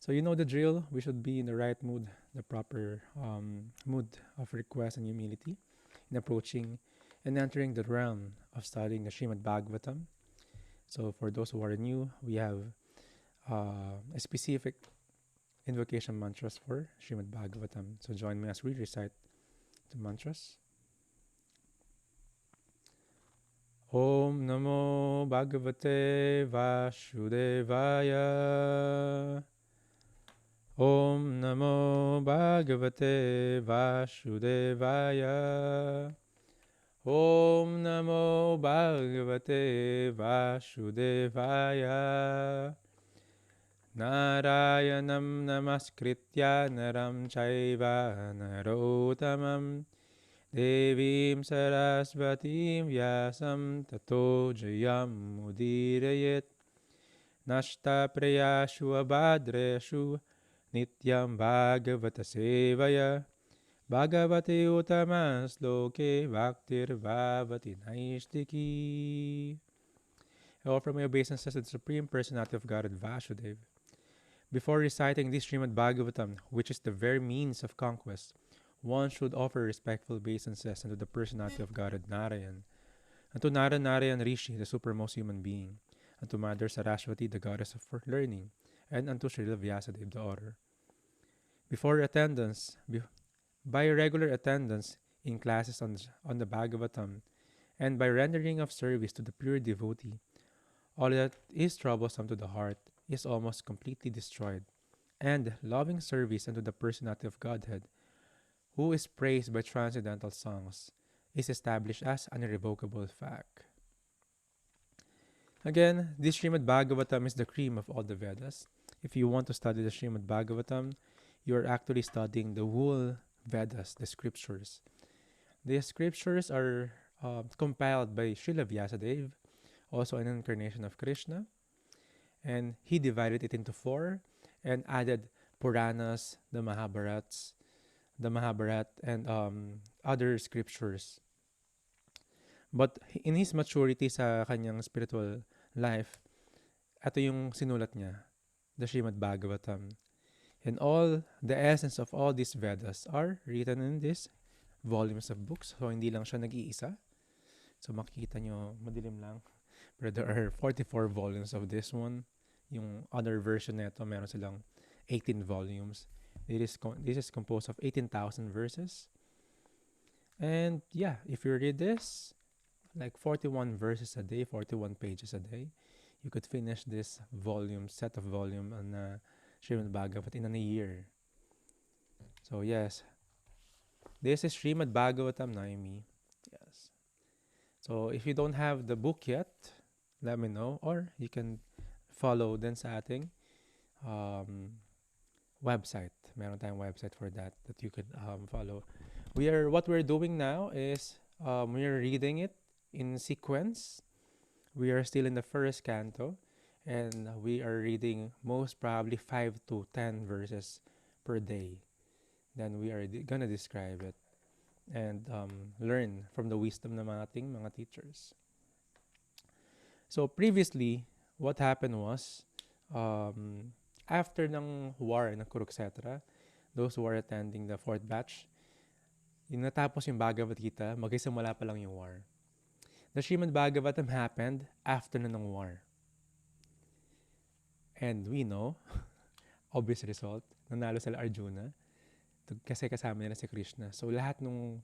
So you know the drill. We should be in the right mood, the proper mood of request and humility in approaching and entering the realm of studying the Srimad Bhagavatam. So for those who are new, we have a specific invocation mantras for Srimad Bhagavatam. So join me as we recite the mantras. Om Namo Bhagavate Vasudevaya. Om Namo Bhagavate Vasudevaya. Om Namo Bhagavate Vasudevaya. Narayanam Namaskritya Naram Chaiva Narottamam Devim Sarasvatim Vyasam Tato Jayam Udirayet Nashta Prayashu Abhadreshu Nityam Bhagavata Sevaya Bhagavate Uttamas Loke Bhaktir Bhavati Naistiki. I offer my obeisances to the Supreme Personality of Godhead Vasudeva. Before reciting this Srimad Bhagavatam, which is the very means of conquest, one should offer respectful obeisances unto the personality of Godhead Narayan, unto Narayan Rishi, the supermost human being, unto Mother Saraswati, the goddess of learning, and unto Srila Vyasadeva, the author. Before attendance, by regular attendance in classes on the Bhagavatam, and by rendering of service to the pure devotee, all that is troublesome to the heart is almost completely destroyed, and loving service unto the personality of Godhead, who is praised by transcendental songs, is established as an irrevocable fact. Again, this Srimad Bhagavatam is the cream of all the Vedas. If you want to study the Srimad Bhagavatam, you are actually studying the whole Vedas, the scriptures. The scriptures are compiled by Srila Vyasadeva, also an incarnation of Krishna, and he divided it into four and added Puranas, the Mahabharat, and other scriptures. But in his maturity sa kanyang spiritual life, ito yung sinulat niya, the Srimad Bhagavatam. And all the essence of all these Vedas are written in these volumes of books. So hindi lang siya nag-iisa. So makikita nyo, madilim lang. Pero there are 44 volumes of this one. Yung other version nito, meron silang 18 volumes. This is composed of 18,000 verses. And yeah, if you read this, like 41 verses a day, 41 pages a day, you could finish this set of volume on Srimad Bhagavatam in a year. So yes, this is Srimad Bhagavatam Naimi. Yes. So if you don't have the book yet, let me know, or you can follow din sa ating website. Meron tayong website for that you could follow. What we're doing now is we are reading it in sequence. We are still in the first canto, and we are reading most probably 5 to 10 verses per day. Then we are gonna describe it and learn from the wisdom ng ating mga teachers. So previously, what happened was, after ng war ng Kurukshetra, those who are attending the fourth batch, yung natapos yung Bhagavad Gita, magsisimula pa lang yung war. The Srimad Bhagavatam happened after na ng war. And we know, obvious result, nanalo sila Arjuna kasi kasama nila si Krishna. So lahat nung,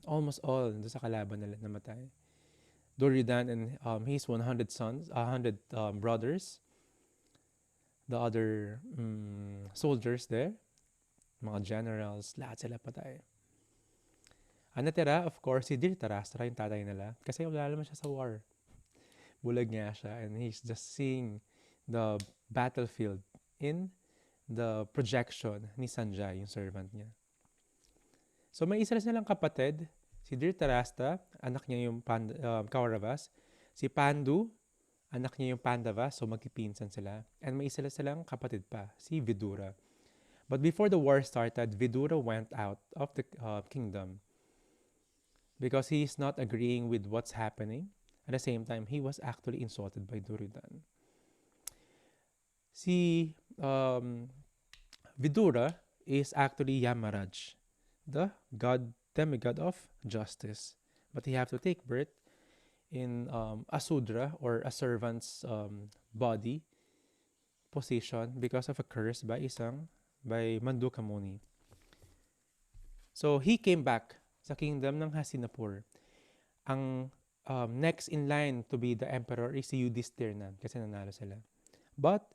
almost all doon sa kalaban nila namatay. Duryodhan and his 100 sons, 100 brothers, the other soldiers there, mga generals, lahat sila patay. Ang natira, of course, si Dhritarashtra, yung tatay nila, kasi wala naman siya sa war. Bulag nga siya, and he's just seeing the battlefield in the projection ni Sanjay, yung servant niya. So may isa silang kapatid, si Dhritarashtra, anak niya yung Kauravas. Si Pandu, anak niya yung Pandavas, so magpipinsan sila. And may isa silang kapatid pa, si Vidura. But before the war started, Vidura went out of the kingdom because he is not agreeing with what's happening. At the same time, he was actually insulted by Duryodhan. Si um, Vidura is actually Yamaraj, the demigod of justice. But he have to take birth in a Sudra or a servant's body position because of a curse by Manduka Muni. So he came back sa kingdom ng Hastinapur. Ang next in line to be the emperor is si Yudhishthira kasi nanalo sila. But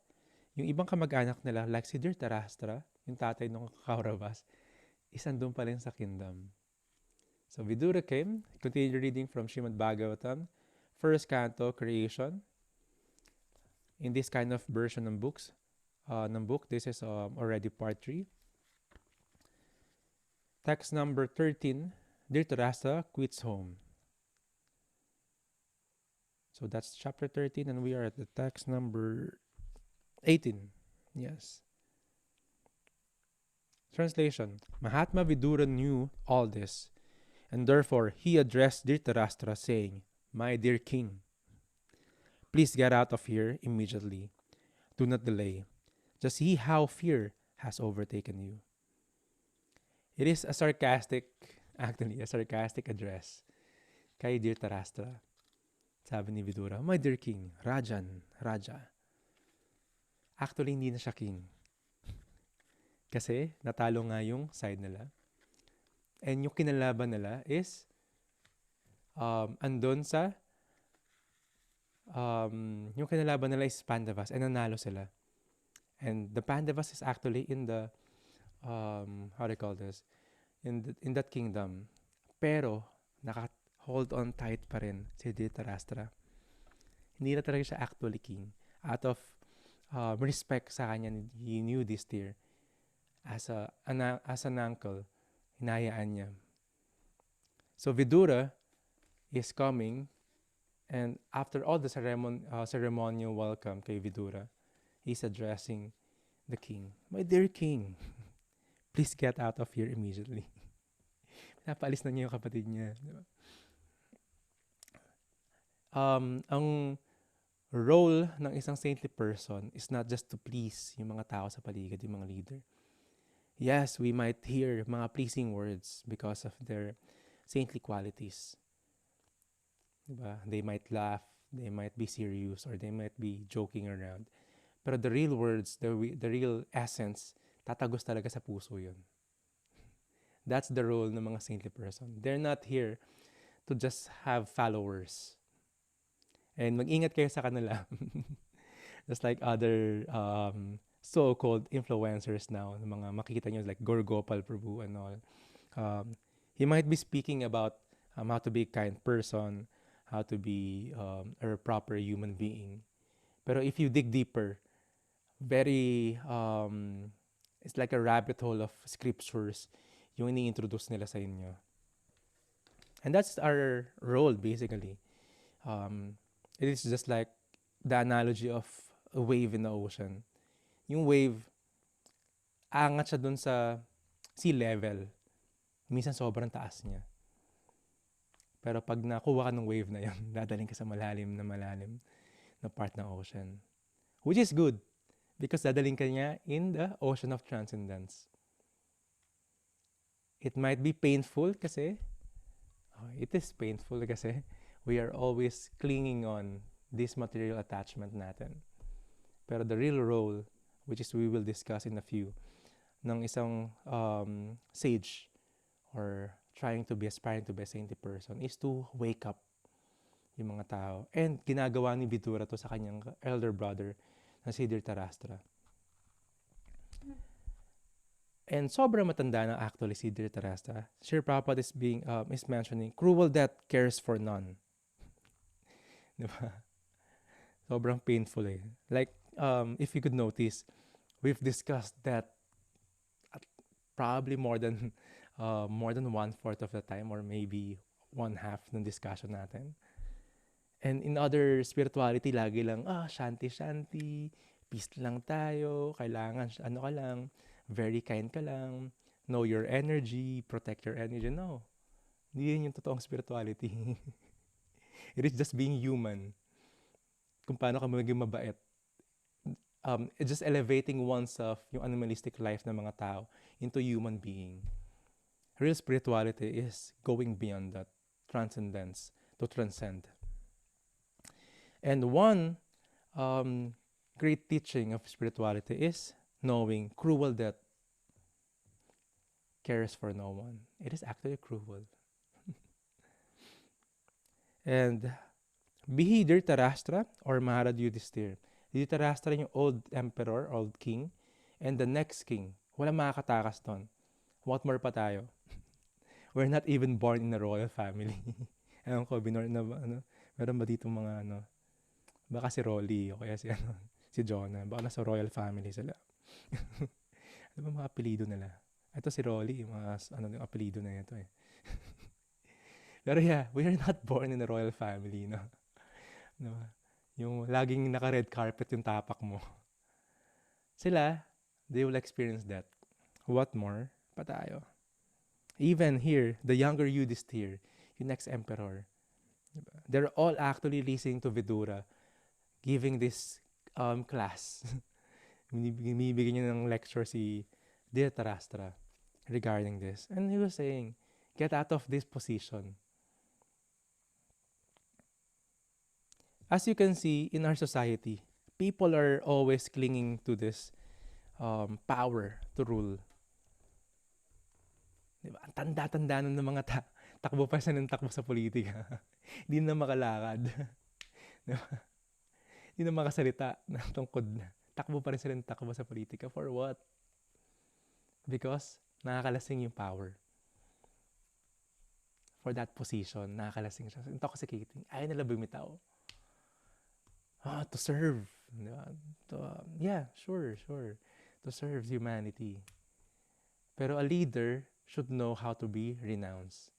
yung ibang kamag-anak nila like si Dhritarashtra, yung tatay ng Kauravas, is andun pa rin sa kingdom. So Vidura came, continue reading from Srimad Bhagavatam, first canto, creation. In this kind of version ng book, this is already part 3. Text number 13, Dhritarashtra quits home. So that's chapter 13 and we are at the text number 18. Yes. Translation. Mahatma Vidura knew all this, and therefore he addressed Dhritarashtra saying, "My dear king, please get out of here immediately. Do not delay. Just see how fear has overtaken you." It is a sarcastic address kay Dhritarashtra. Sabi ni Vidura, "My dear king, Raja." Actually, hindi na siya king. Kasi natalo nga yung side nila. And yung kinalaban nila is andun sa yung kinalaban nila is Pandavas and nanalo sila. And the Pandavas is actually in the how do you call this? In that kingdom. Pero naka-hold on tight pa rin si Dhritarashtra. Hindi na talaga siya actually king. Out of respect sa kanya, he knew this dear. As an uncle, hinayaan niya. So Vidura is coming, and after all the ceremonial welcome kay Vidura, he's addressing the king. "My dear king, please get out of here immediately." Napaalis na niya yung kapatid niya. Diba? Ang role ng isang saintly person is not just to please yung mga tao sa paligid, yung mga leader. Yes, we might hear mga pleasing words because of their saintly qualities. Diba? They might laugh, they might be serious, or they might be joking around. Pero the real words, the real essence, tatagos talaga sa puso yun. That's the role ng mga saintly person. They're not here to just have followers. And mag-ingat kayo sa kanila. Just like other so-called influencers now, mga makikita nyo like Gorgopal Prabhu and all. He might be speaking about how to be a kind person, how to be a proper human being. Pero if you dig deeper, very, it's like a rabbit hole of scriptures yung ini-introduce nila sa inyo. And that's our role basically. It is just like the analogy of a wave in the ocean. Yung wave, angat siya dun sa sea level. Minsan sobrang taas niya. Pero pag nakuha ka ng wave na yun, dadaling ka sa malalim na part ng ocean. Which is good, because dadaling ka niya in the ocean of transcendence. It might be painful kasi, it is painful kasi we are always clinging on this material attachment natin. Pero the real role, which is we will discuss in a few, ng isang sage or aspiring to be a saintly person is to wake up yung mga tao. And ginagawa ni Vidura to sa kanyang elder brother na si Dhritarashtra. And sobrang matanda na actually si Dhritarashtra. Sri Prabhupada is mentioning, cruel death cares for none. Diba? Sobrang painful eh. Like, if you could notice, we've discussed that probably more than 1/4 of the time, or maybe 1/2 ng discussion natin. And in other spirituality, lagi lang, shanti, peace lang tayo, kailangan, ka lang, very kind ka lang, know your energy, protect your energy. No, hindi yun yung totoong spirituality. It is just being human. Kung paano ka maging mabait. It's just elevating oneself, yung animalistic life ng mga tao, into human being. Real spirituality is going beyond that, transcendence, to transcend. And one great teaching of spirituality is knowing cruel death cares for no one. It is actually cruel. And be he Dhritarashtra or Maharaj Yudhisthira. Dhritarashtra yung old emperor, old king, and the next king. Walang makakatakas doon. What more pa tayo? We're not even born in a royal family. Ewan ko, binorn na ba, meron ba dito mga baka si Rolly o kaya si si Jonah, baka nasa royal family sila. Ano ba mga apelido nila? Ito si Rolly, mga yung apelido na ito eh. Pero yeah, we are not born in a royal family, no? Yung laging naka-red carpet yung tapak mo. Sila, they will experience that. What more pa tayo? Even here, the younger Yudhisthira, yung next emperor, they're all actually listening to Vidura, giving this class. Binibigyan niya ng lecture si Dhritarashtra regarding this. And he was saying, get out of this position. As you can see in our society, people are always clinging to this power to rule. Diba? Ang tanda-tanda ng mga takbo pa siya ng takbo sa politika. Hindi na makalakad. Diba? Hindi na makasalita ng tungkod na. Takbo pa rin sila ng takbo sa politika. For what? Because nakakalasing yung power. For that position, nakakalasing siya. Intoxicating. Ayaw nila bumitaw. To serve. Diba? Yeah, sure. To serve humanity. Pero a leader should know how to be renounced.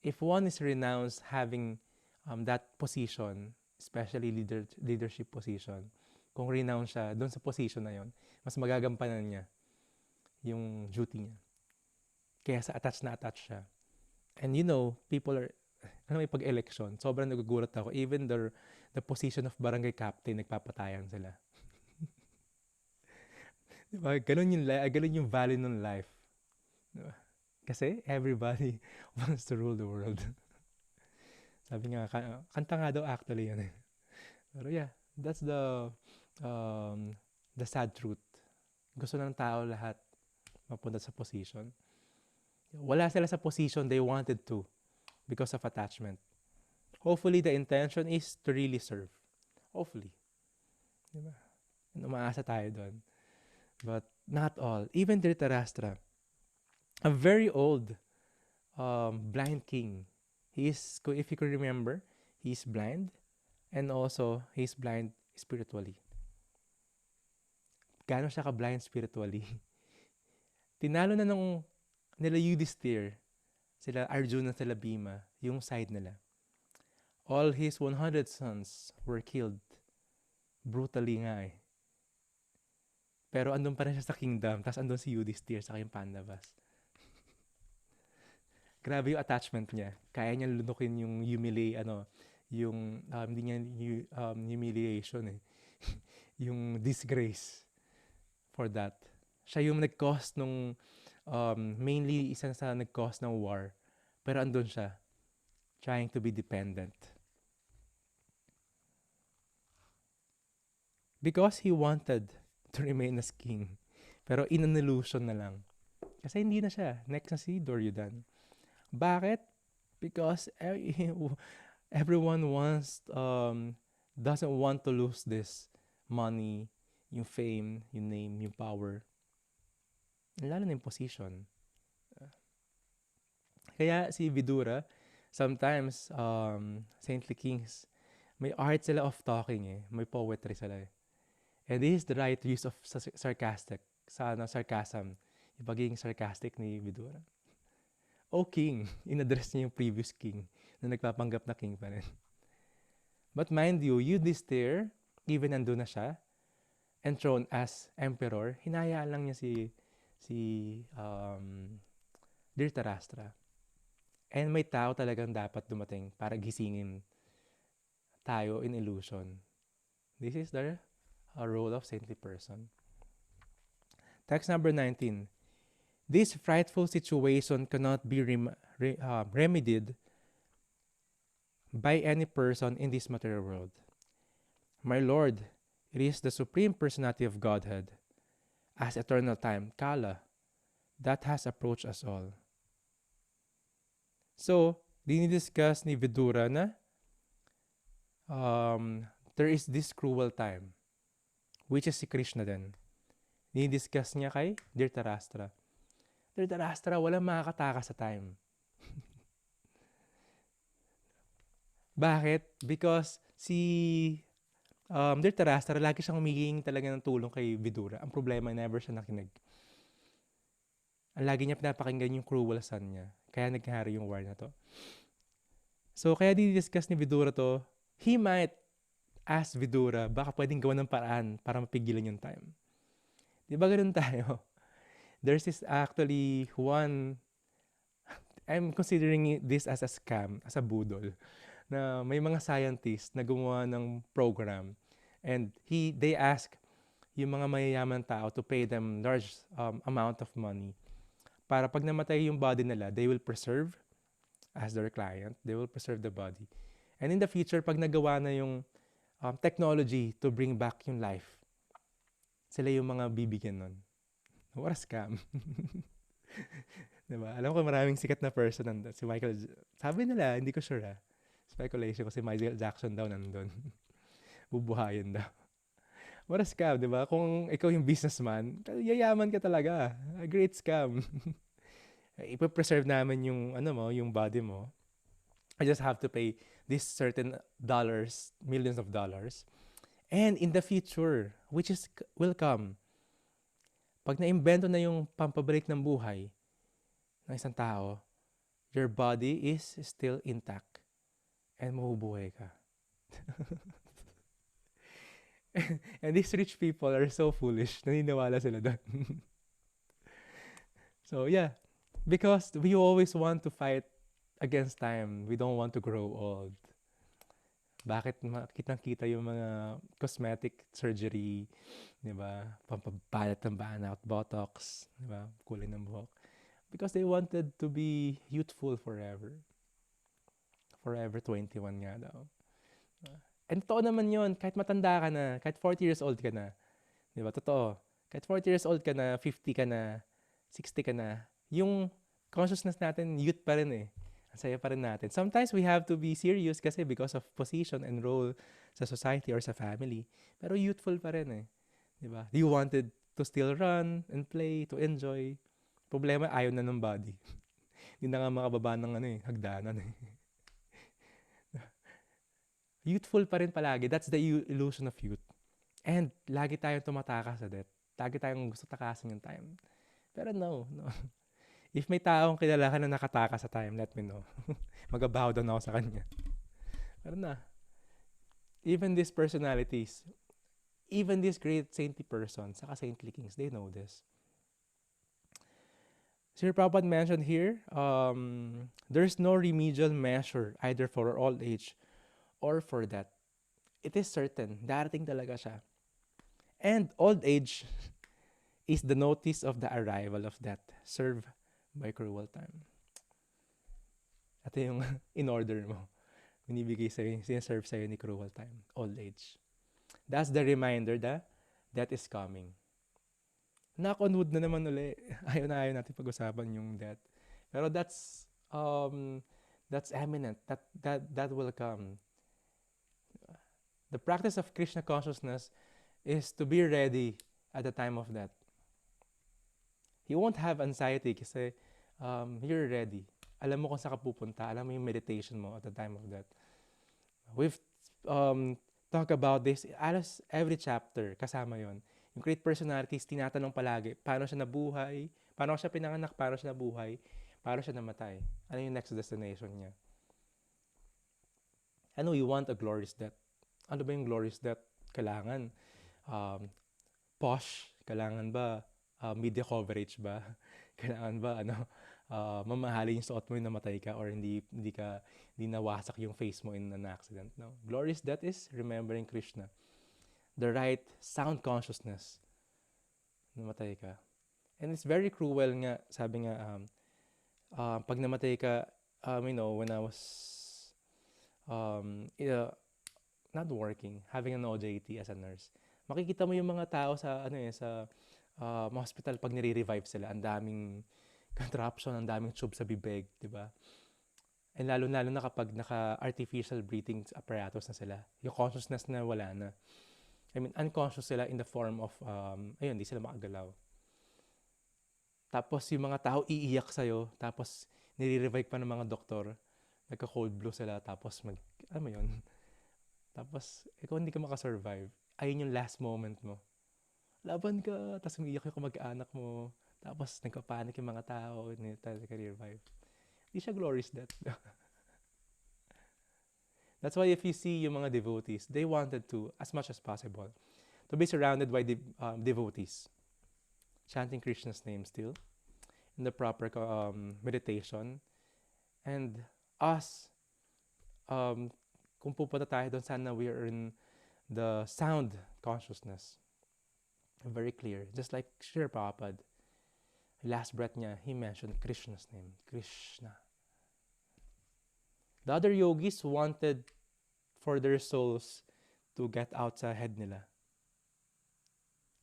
If one is renounced having that position, especially leadership position, kung renounce siya doon sa position na yon, mas magagampanan niya yung duty niya. Kaya sa attached siya. And people are, may pag-election, sobrang nagugulat ako. Even the position of barangay captain, nagpapatayan sila. Diba? Ganun yung value ng life. Diba? Kasi everybody wants to rule the world. Sabi nga, kanta nga daw actually yun. Pero yeah, that's the sad truth. Gusto ng tao lahat mapunta sa position. Wala sila sa position they wanted to because of attachment. Hopefully, the intention is to really serve. Hopefully. Diba? Umaasa tayo doon. But not all. Even Dhritarashtra, a very old blind king. If you can remember, he's blind and also he's blind spiritually. Gano'n siya ka-blind spiritually? Tinalo na nila Yudhisthira, sila Arjuna, sila Bhima, yung side nila. All his 100 sons were killed. Brutally nga eh. Pero andun pa rin siya sa kingdom, tapos andun si Yudhisthira sa kayong Pandavas. Grabe yung attachment niya. Kaya niya lunukin yung hindi niya humiliation eh. Yung disgrace for that. Siya yung nag-cause nung, mainly isa sa nag-cause ng war. Pero andun siya, trying to be dependent. Because he wanted to remain as king. Pero in an illusion na lang. Kasi hindi na siya. Next na si Duryodhan. Bakit? Because everyone doesn't want to lose this money, yung fame, yung name, yung power. Lalo na yung position. Kaya si Vidura, sometimes, saintly kings, may art sila of talking eh. May poetry sila eh. And this is the right use of sarcasm. Yung pagiging sarcastic ni Vidura. O king, in-address niya yung previous king na nagpapanggap na king pa rin. But mind you, Yudhisthira, even nandun na siya, enthroned as emperor, hinayaan lang niya si Dhritarashtra. And may tao talagang dapat dumating para gisingin tayo in illusion. This is the role of saintly person. Text number 19. This frightful situation cannot be remedied by any person in this material world. My Lord, it is the Supreme Personality of Godhead, as eternal time, Kala, that has approached us all. So, dinidiscuss ni Vidura na there is this cruel time, which is si Krishna din. Dinidiscuss niya kay Dhritarashtra. Dhritarashtra, walang makakatakas sa time. Bakit? Because si Dhritarashtra, lagi siyang humihingi talaga ng tulong kay Vidura. Ang problema, never siya nakinig. Ang lagi niya pinapakinggan yung cruel son niya. Kaya naghari yung war na to. So, kaya dinidiscuss ni Vidura to, he might ask Vidura, baka pwedeng gawa ng paraan para mapigilan yung time. Di ba ganun tayo? There's this actually one, I'm considering this as a scam, as a budol, na may mga scientists na gumawa ng program and they ask yung mga mayayaman tao to pay them large amount of money para pag namatay yung body nila, they will preserve as their client, they will preserve the body. And in the future, pag nagawa na yung technology to bring back yung life, sila yung mga bibigyan nun. What a scam. Diba? Alam ko maraming sikat na person nandun. Si Michael, sabi nila, hindi ko sure speculation ko si Michael Jackson daw nandun. Bubuhayin daw. What a scam, diba? Kung ikaw yung businessman, yayaman ka talaga. A great scam. Ipapreserve namin yung, yung body mo. I just have to pay this certain dollars, millions of dollars. And in the future, which will come, pag na-invento na yung pampabalik ng buhay ng isang tao, your body is still intact and mabubuhay ka. And these rich people are so foolish, naniniwala sila doon. So yeah, because we always want to fight against time. We don't want to grow old. Bakit kitang-kita yung mga cosmetic surgery, di ba? Pampabalat ng banat, botox, di ba? Kulay ng buhok. Because they wanted to be youthful forever. Forever 21 nga daw. And totoo naman yun, kahit matanda ka na, kahit 40 years old ka na, di ba? Totoo. Kahit 40 years old ka na, 50 ka na, 60 ka na, yung consciousness natin, youth pa rin eh. Ang saya pa rin natin. Sometimes we have to be serious kasi because of position and role sa society or sa family. Pero youthful pa rin eh. Diba? You wanted to still run and play, to enjoy. Problema, ayaw na ng body. Hindi na nga makababa ng hagdanan eh. Youthful pa rin palagi. That's the illusion of youth. And lagi tayong tumatakas sa death. Lagi tayong gusto takasin yung time. Pero no. If may taong kilala ka na nakataka sa time, let me know. Magabaho doon ako sa kanya. Pero na. Even these personalities, even these great saintly persons, saka saintly kings, they know this. Sir Prabhupada mentioned here, there's no remedial measure either for old age or for death. It is certain, darating talaga siya. And old age is the notice of the arrival of death. Serve by cruel time. Ito yung in order mo. Binibigay sa'yo, sinaserve sa'yo ni cruel time. Old age. That's the reminder that death is coming. Knock on wood na naman uli. Ayaw natin pag-usapan yung death. Pero that's eminent. That will come. The practice of Krishna consciousness is to be ready at the time of death. You won't have anxiety kasi you're ready. Alam mo kung saan ka pupunta. Alam mo yung meditation mo at the time of death. We've talked about this. Alas every chapter, kasama yon. Yung great personalities, tinatanong palagi, paano siya nabuhay? Paano siya pinanganak? Paano siya nabuhay? Paano siya namatay? Ano yung next destination niya? Ano, you want a glorious death. Ano ba yung glorious death? Kailangan posh? Kailangan ba media coverage ba? Kailangan ba mamahalin yung suot mo yung namatay ka or hindi nawasak yung face mo in an accident? No. Glorious death is remembering Krishna. the right sound consciousness, namatay ka. And it's very cruel nga, sabi nga, pag namatay ka, when I was not working, having an OJT as a nurse, makikita mo yung mga tao sa hospital pag nire-revive sila, ang daming contraption, ang daming tube sa bibig, di ba? And lalo-lalo na kapag naka-artificial breathing apparatus na sila, yung consciousness na wala na. I mean, unconscious sila in the form of, di sila makagalaw. Tapos yung mga tao iiyak sa'yo, tapos nire-revive pa ng mga doktor, nagka-cold blue sila, tapos tapos ikaw hindi ka makasurvive. Ayun yung last moment mo. Laban ka, tapos umiiyak yung kamag-anak mo, tapos nagka-panic yung mga tao, hindi tayo ka-revive. Hindi siya glorious death. That's why if you see yung mga devotees, they wanted to, as much as possible, to be surrounded by devotees, chanting Krishna's name still, in the proper meditation. And us, kung pupunta tayo doon, sana we are in the sound consciousness. Very clear. Just like Srila Prabhupada, last breath niya, he mentioned Krishna's name, Krishna. The other yogis wanted for their souls to get out sa head nila.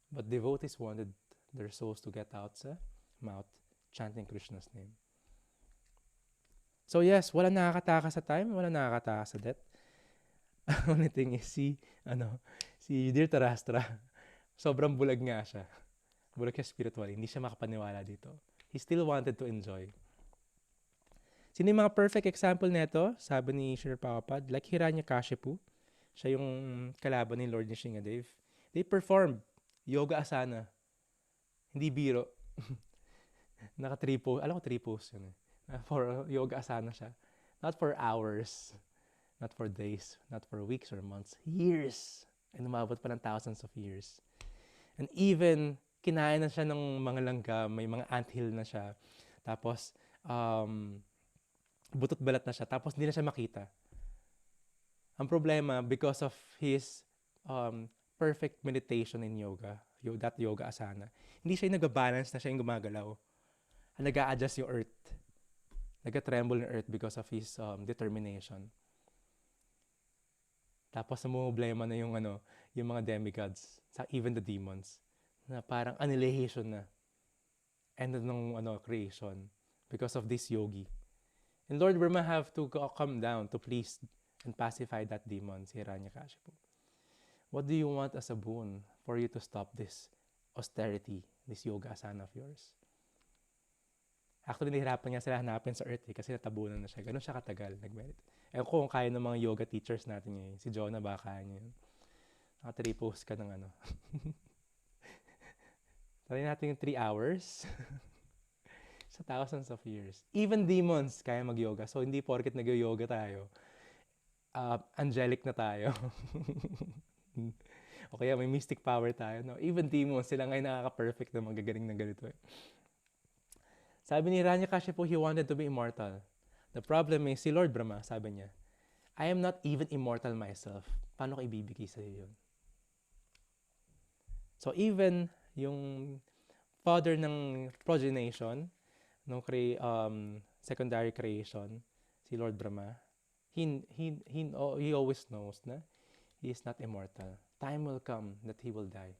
But devotees wanted their souls to get out sa mouth, chanting Krishna's name. So yes, wala nakakataka sa time, wala nakakataka sa death. Only thing is si Dhritarashtra, sobrang bulag nga siya. Bulag siya spiritually, hindi siya makapaniwala dito. He still wanted to enjoy. Sino yung mga perfect example nito? Sabi ni Srila Prabhupada, like Hiranyakashipu, siya yung kalaban ni Lord Nrsimhadev. They performed yoga asana. Hindi biro. Naka 3 pose. Alam ko 3 pose yun. For yoga asana siya. Not for hours. Not for days. Not for weeks or months. Years. And umabot pa ng thousands of years. And even, kinain na siya ng mga langgam. May mga anthill na siya. Tapos, butot balat na siya. Tapos, hindi na siya makita. Ang problema, because of his perfect meditation in yoga, that yoga asana, hindi siya yung nag-balance na siya yung gumagalaw. Nag-a-adjust yung earth. Nag-tremble yung earth because of his determination. Tapos problema na yung mga demigods, even the demons, na parang annihilation na. End ng creation because of this yogi. And Lord Brahma have to come down to please and pacify that demon, si Hiranyakashipu. What do you want as a boon for you to stop this austerity, this yoga asana of yours? Actually, nahirapan niya sila hanapin sa earth kasi natabunan na siya. Ganun siya katagal, nag-merit. Ewan ko kung kaya ng mga yoga teachers natin yun. Si Jonah ba kaya niya yun? Naka-3 post ka ng Try natin yung 3 hours. Sa thousands of years. Even demons kaya mag-yoga. So, hindi porket nag-yoga tayo, angelic na tayo. O kaya may mystic power tayo. No? Even demons, sila ngayon nakaka-perfect na magagaling ng ganito. Sabi ni Hiranyakashipu, he wanted to be immortal. The problem is, si Lord Brahma, sabi niya, I am not even immortal myself. Paano ko ibibigay sa iyo yun? So even yung father ng progenation, ng secondary creation, si Lord Brahma, he always knows na he is not immortal. Time will come that he will die.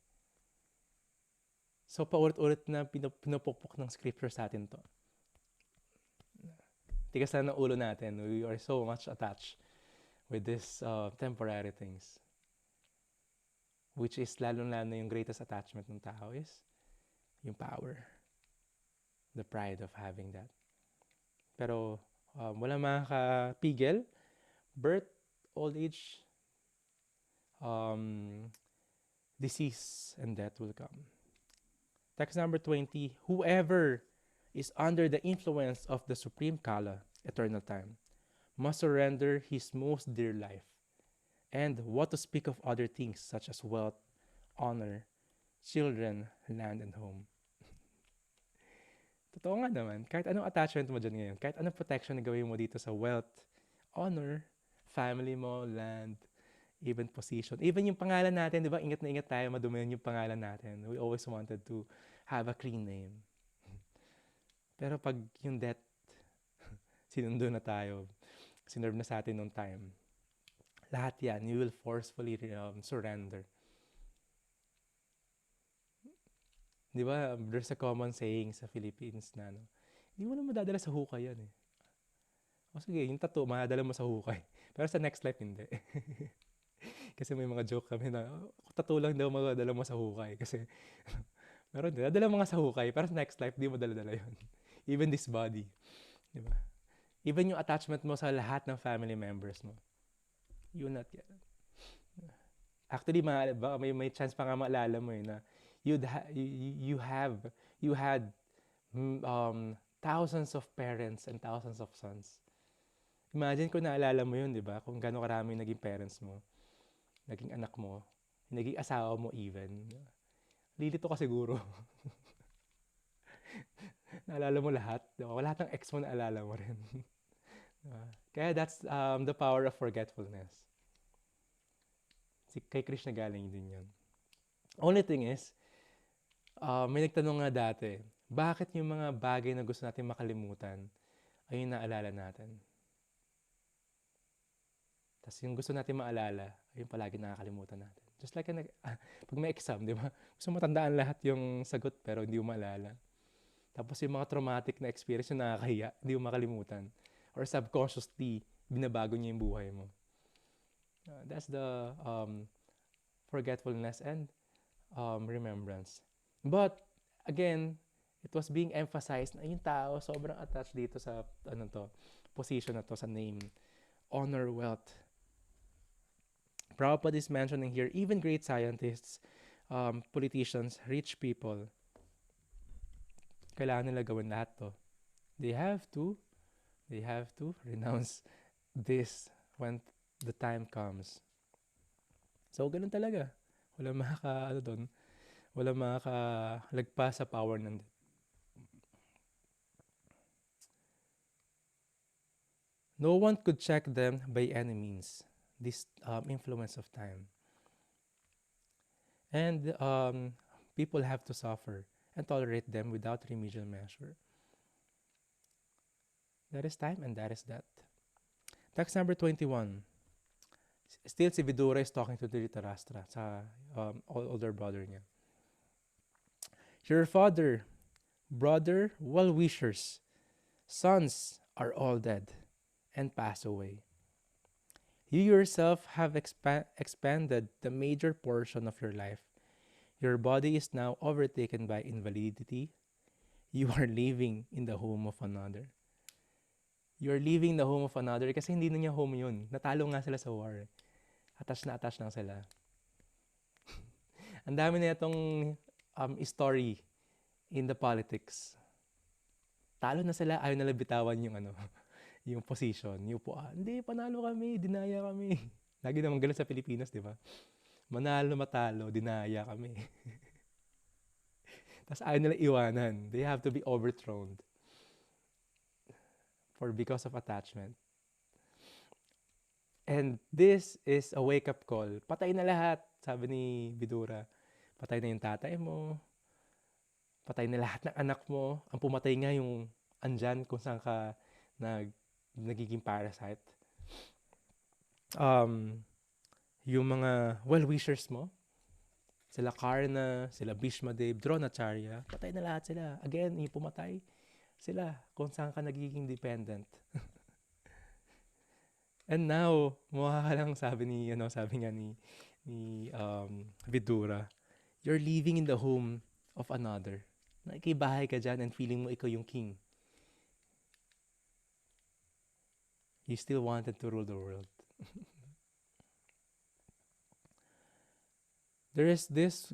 So paulit-ulit na pinupukpok ng scripture sa atin to. Tigas lang ng ulo natin. We are so much attached with this temporary things. Which is lalo-lalo yung greatest attachment ng tao is yung power. The pride of having that. Pero wala makakapigil. Birth, old age, disease, and death will come. Text number 20, whoever is under the influence of the supreme Kala, eternal time, must surrender his most dear life. And what to speak of other things such as wealth, honor, children, land, and home. Totoo nga naman, kahit anong attachment mo dyan ngayon, kahit anong protection na gawin mo dito sa wealth, honor, family mo, land, even position. Even yung pangalan natin, di ba? Ingat na ingat tayo, madumihan yung pangalan natin. We always wanted to have a clean name. Pero pag yung death, sinundo na tayo, sinerve na sa atin nung time, lahat yan, you will forcefully surrender. Di ba? There's a common saying sa Philippines na, hindi mo na madadala sa hukay yan eh. O sige, yung tattoo, madadala mo sa hukay. Pero sa next life, hindi. Kasi may mga joke kami na, tattoo lang daw madadala mo sa hukay. Kasi, meron din, dadala mo nga sa hukay, pero sa next life, di mo dala-dala yun. Even this body. Di ba? Even yung attachment mo sa lahat ng family members mo. Yun not yan. Actually, may chance pa nga maalala mo eh, na you had thousands of parents and thousands of sons. Imagine kung naalala mo yun, di ba? Kung gano'ng karami naging parents mo, naging anak mo, naging asawa mo even. Lilito ka siguro. Naalala mo lahat. Diba? Lahat ng ex mo naalala mo rin. Diba? Kaya that's the power of forgetfulness. Kay Krishna galing din yun. Only thing is, may nagtanong nga dati, bakit yung mga bagay na gusto natin makalimutan ay yung naalala natin? Tapos yung gusto natin maalala, ay yung palagi nakakalimutan natin. Just like pag may exam, di ba? Gusto mo tandaan lahat yung sagot pero hindi mo maalala. Tapos yung mga traumatic na experience yung nakakahiya, hindi mo makalimutan. Or subconsciously, binabago niya yung buhay mo. That's the forgetfulness and remembrance. But, again, it was being emphasized na yung tao sobrang attached dito sa position na to, sa name. Honor, wealth. Prabhupada is mentioning here, even great scientists, politicians, rich people, kailangan nila gawin lahat to. They have to renounce this when the time comes. So, ganun talaga. Walang makakalagpas sa power ng death. No one could check them by any means, this influence of time. And people have to suffer and tolerate them without remedial measure. That is time and that is death. Text number 21. Still si Vidura is talking to Dhritarashtra, sa older brother niya. Your father, brother, well-wishers, sons are all dead and pass away. You yourself have expended the major portion of your life. Your body is now overtaken by invalidity. You are living in the home of another. You are living the home of another kasi hindi na niya home yun. Natalo nga sila sa war. Attached lang sila. Ang dami na itong story in the politics. Talo na sila, ayaw nila bitawan yung position, yung upuan. Hindi, panalo kami, dinaya kami. Lagi naman ganun sa Pilipinas, di ba? Manalo, matalo, dinaya kami. Tapos ayaw nila iwanan. They have to be overthrown because of attachment. And this is a wake-up call. Patay na lahat, sabi ni Vidura. Patay na yung tatay mo. Patay na lahat ng anak mo. Ang pumatay nga yung andyan kung saan ka nagiging parasite. Yung mga well-wishers mo, sila Karna, sila Bhishmadev, Dronacharya, patay na lahat sila. Again, yung pumatay sila kung saan ka nagiging dependent. And now, mukha ka lang sabi nga ni Vidura, you're living in the home of another. Nakikibahay ka dyan and feeling mo ikaw yung king. You still wanted to rule the world. There is this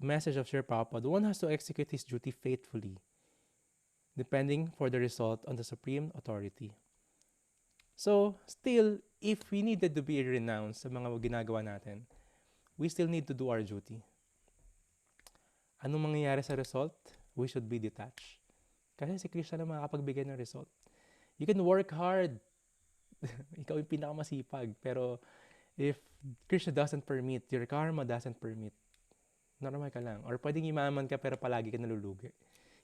message of Srila Prabhupada. One has to execute his duty faithfully, depending for the result on the supreme authority. So, still, if we needed to be renounced sa mga ginagawa natin, we still need to do our duty. Anong mangyayari sa result? We should be detached. Kasi si Krishna na makakapagbigay ng result. You can work hard. Ikaw yung pinakamasipag. Pero If Krishna doesn't permit, your karma doesn't permit, normal ka lang. Or pwedeng yumaman ka pero palagi ka nalulugi.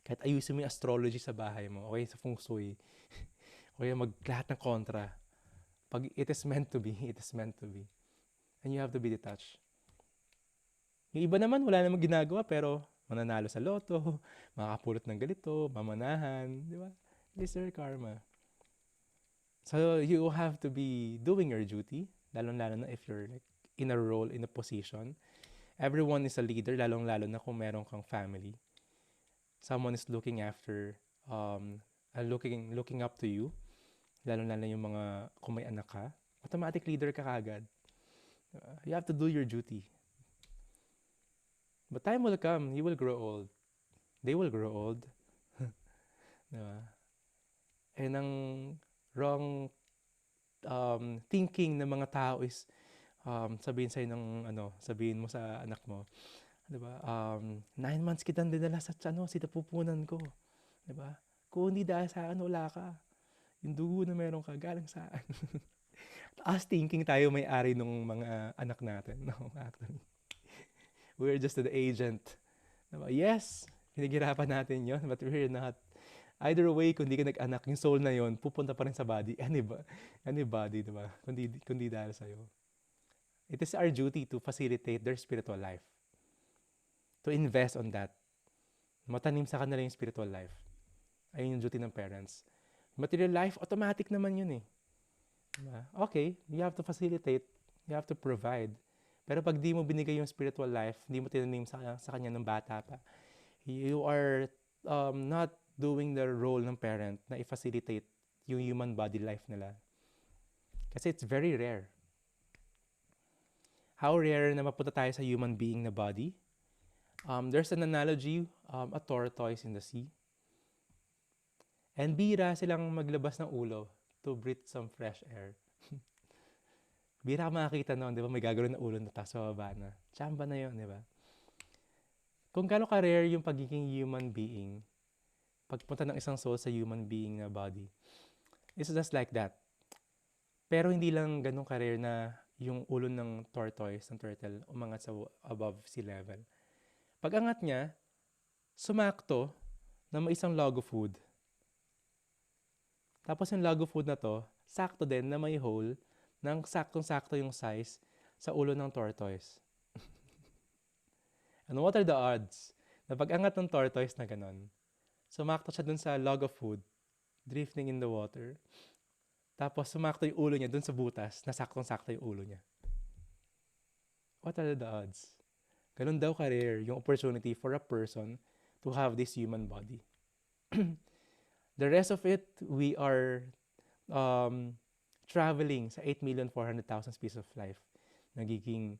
Kahit ayusin mo yung astrology sa bahay mo, okay, sa feng shui, o kaya lahat ng kontra. Pag it is meant to be, it is meant to be. And you have to be detached. Yung iba naman, wala namang ginagawa, pero mananalo sa loto, makakapulot ng ganito, mamanahan, di ba? This is their karma. So you have to be doing your duty, lalong-lalo na if you're like in a role, in a position. Everyone is a leader, lalong-lalo na kung meron kang family. Someone is looking after, looking up to you, lalong-lalo yung mga, kung may anak ka, automatic leader ka kagad. You have to do your duty. But time will come, you will grow old. They will grow old. Diba? And ang wrong thinking ng mga tao is sabihin sa'yo sabihin mo sa anak mo, diba? 9 months kitang dinala sa sinapupunan ko. Diba? Kung hindi dahil sa akin, wala ka. Yung dugo na meron ka, galing saan? As thinking tayo may-ari ng mga anak natin. No, actually. We're just an agent. Diba? Yes, pinaghirapan natin yon, but we're not. Either way, kung di ka nag-anak, yung soul na yon pupunta pa rin sa body. Anybody, diba? Kundi dahil sa'yo. It is our duty to facilitate their spiritual life. To invest on that. Matanim sa kanila yung spiritual life. Ayun yung duty ng parents. Material life, automatic naman yun eh. Diba? Okay, you have to facilitate, you have to provide. Pero pag di mo binigay yung spiritual life, hindi mo tinanim sa kanya ng bata pa, you are not doing the role ng parent na i-facilitate yung human body life nila. Kasi it's very rare. How rare na mapunta tayo sa human being na body? There's an analogy, a tortoise in the sea. And bira silang maglabas ng ulo to breathe some fresh air. Bira ka makakita noon, di ba? May gagawin na ulo na tapos bababa na. Chamba na yun, di ba? Kung gano'n ka-rare yung pagiging human being, pagpunta ng isang soul sa human being na body, it's just like that. Pero hindi lang ganun ka-rare na yung ulo ng tortoise, ng turtle, umangat sa above sea level. Pag angat niya, sumakto na may isang log of food. Tapos yung log of food na to, sakto din na may hole ng saktong-sakto yung size sa ulo ng tortoise. And what are the odds na pag angat ng tortoise na ganun, sumakto siya dun sa log of food, drifting in the water. Tapos sumakto yung ulo niya dun sa butas, na saktong-sakto yung ulo niya. What are the odds? Ganun daw ka-rare yung opportunity for a person to have this human body. The rest of it, we are traveling sa 8,400,000 species of life. Nagiging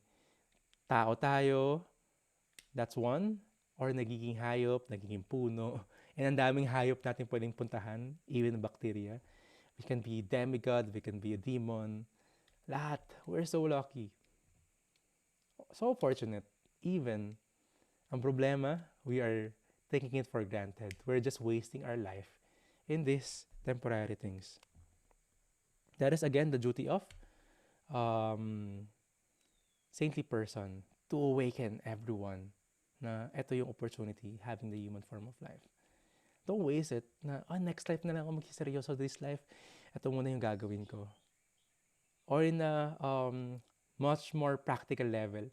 tao tayo, that's one. Or nagiging hayop, nagiging puno. And ang daming hayop natin pwedeng puntahan, even bacteria. We can be demigod, we can be a demon. Lahat. We're so lucky. So fortunate. Even, ang problema, we are taking it for granted. We're just wasting our life in these temporary things. That is again the duty of saintly person to awaken everyone na ito yung opportunity, having the human form of life. Don't waste it na, next life na lang ako magsiseryoso this life. Ito muna yung gagawin ko. Or in a much more practical level,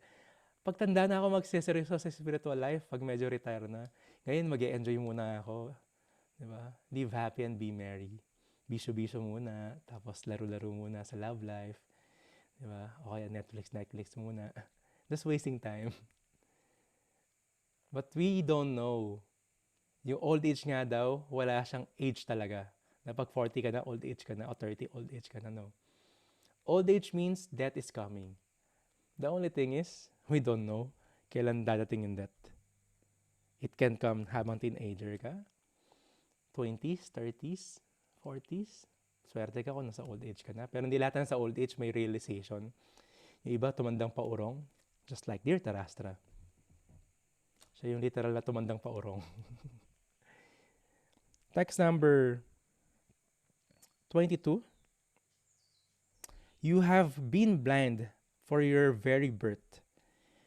pagtanda na ako magsiseryoso sa spiritual life, pag medyo retire na, ngayon mag-e-enjoy muna ako. Diba? Live happy and be merry. Bisyo-bisyo muna, tapos laro-laro muna sa love life. Diba? O kaya Netflix muna. Just wasting time. But we don't know. Yung old age nga daw, wala siyang age talaga. Na pag 40 ka na, old age ka na, o 30, old age ka na, no. Old age means death is coming. The only thing is, we don't know kailan dadating yung death. It can come habang teenager ka, 20s, 30s, 40s. Swerte ka kung nasa old age ka na. Pero hindi lahat na sa old age may realization. Yung iba tumandang paurong, just like Dear Tarastra. Siya yung literal na tumandang paurong. Text number 22. You have been blind for your very birth.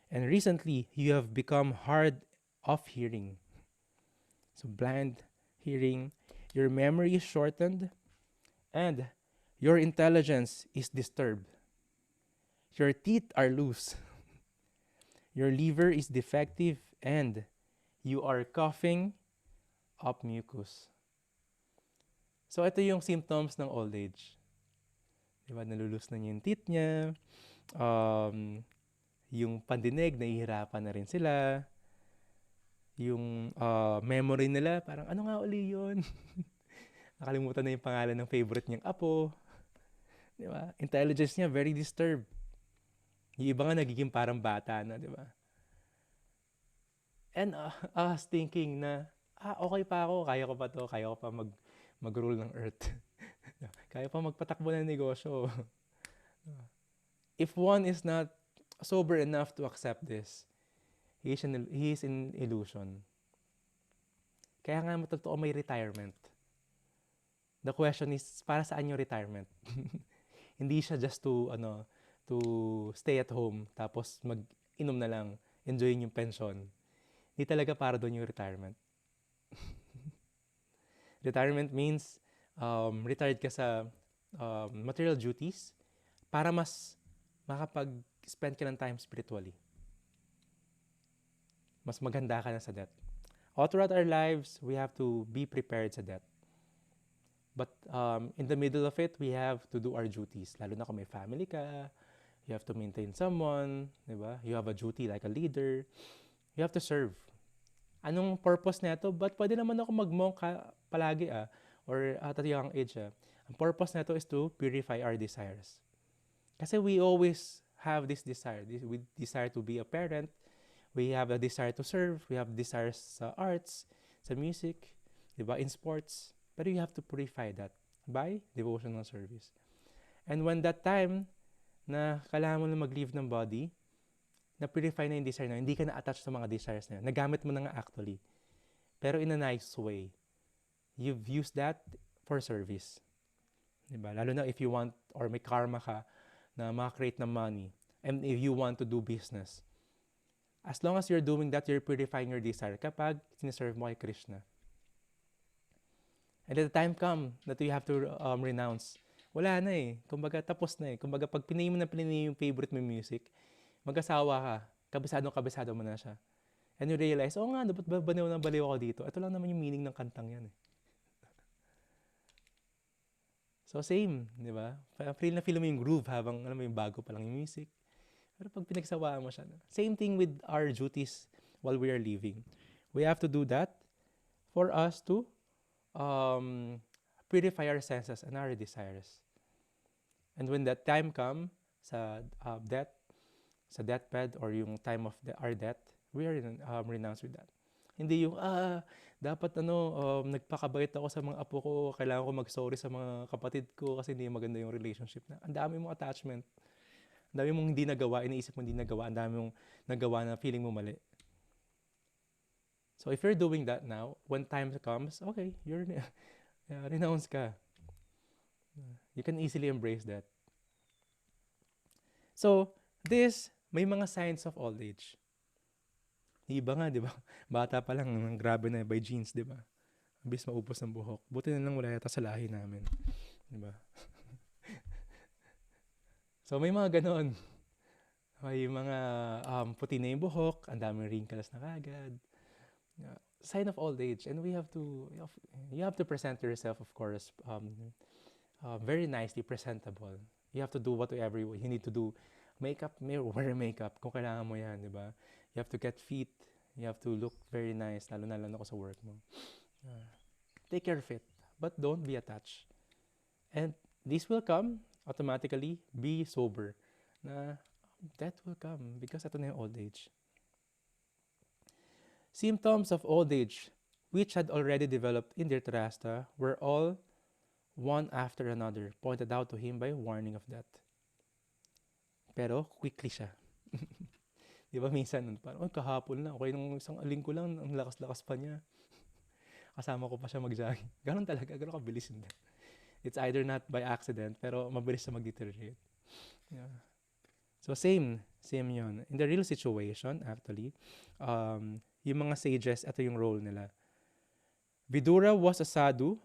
And recently, you have become hard of hearing. So, blind hearing, your memory is shortened, and your intelligence is disturbed. Your teeth are loose, your liver is defective, and you are coughing up mucus. So, ito yung symptoms ng old age. Diba? Nalulus na yung teeth niya, yung pandinig, nahihirapan na rin sila, yung memory nila, parang ano nga uli yun? Nakalimutan na yung pangalan ng favorite niyang apo. Di ba? Intelligence niya, very disturbed. Yung iba nga nagiging parang bata na, di ba? And I was thinking na, okay pa ako, kaya ko pa to, kaya ko pa mag-rule ng earth. Kaya pa magpatakbo ng negosyo. If one is not sober enough to accept this, he is in illusion. Kaya nga totoo may retirement. The question is, para saan yung retirement? Hindi siya just to stay at home, tapos mag-inom na lang, enjoying yung pension. Hindi talaga para doon yung retirement. Retirement means retired ka sa material duties para mas makapag-spend ka ng time spiritually. Mas maganda ka na sa death. All throughout our lives, we have to be prepared sa death. But in the middle of it, we have to do our duties. Lalo na kung may family ka, you have to maintain someone, di ba? You have a duty like a leader. You have to serve. Anong purpose nito? But pwede naman ako mag-monk palagi or at a young age. Ang purpose nito is to purify our desires. Kasi we always have this desire. We desire to be a parent. We have a desire to serve. We have desires sa arts, sa music, di ba? In sports. Pero you have to purify that by devotional service. And when that time na kailangan mo na mag-leave ng body, na-purify na yung desire na, hindi ka na-attach sa mga desires na yun. Nagamit mo na nga actually. Pero in a nice way. You've used that for service. Diba? Lalo na if you want, or may karma ka, na maka-create ng money, and if you want to do business. As long as you're doing that, you're purifying your desire kapag siniserve mo kay Krishna. And at the time come that you have to renounce, wala na eh. Kumbaga tapos na eh. Kumbaga pag pinay mo yung favorite mo music, mag-asawa ka, kabisado mo na siya. And you realize, nga, dapat baliw ako dito. Ito lang naman yung meaning ng kantang yan eh. So same, di ba? Feel mo yung groove habang alam mo yung bago pa lang yung music. Pero pag pinagsawaan mo siya, same thing with our duties while we are living. We have to do that for us to purify our senses and our desires. And when that time come sa death, sa deathbed or yung time of our death, we are renounced with that. Hindi yung, dapat nagpakabait ako sa mga apo ko, kailangan ko mag-sorry sa mga kapatid ko kasi hindi maganda yung relationship na. Ang dami mong attachment. Ang dami mong hindi nagawa, iniisip mo hindi nagawa, ang dami mong nagawa na feeling mo mali. So if you're doing that now, when time comes, okay, you're renounce ka. You can easily embrace that. So, may mga signs of old age. Iba nga, di ba? Bata pa lang, grabe na by genes, di ba? Bis maupos ng buhok. Buti na lang wala yata sa lahi namin. Di ba? So, may mga ganon. May mga puti na yung buhok, ang daming wrinkles na kagad. Sign of old age. And you have to present yourself, of course, very nicely presentable. You have to do whatever you need to do. Makeup, wear makeup kung kailangan mo yan, di ba? You have to get fit. You have to look very nice, lalo na ko sa work mo. Take care of it, but don't be attached. And this will come automatically. Be sober. Na that will come because ito na yung old age. Symptoms of old age, which had already developed in Dhritarashtra, were all one after another, pointed out to him by warning of death. Pero quickly siya. Di ba minsan, parang kahapon lang, okay nung isang linggo lang, ang lakas-lakas pa niya. Kasama ko pa siya mag-jogging. Ganon talaga, ganon kabilis hindi. It's either not by accident, pero mabilis siya mag-deteriorate. Yeah. So same yun. In the real situation, actually, yung mga sages, ito yung role nila. Vidura was a sadhu,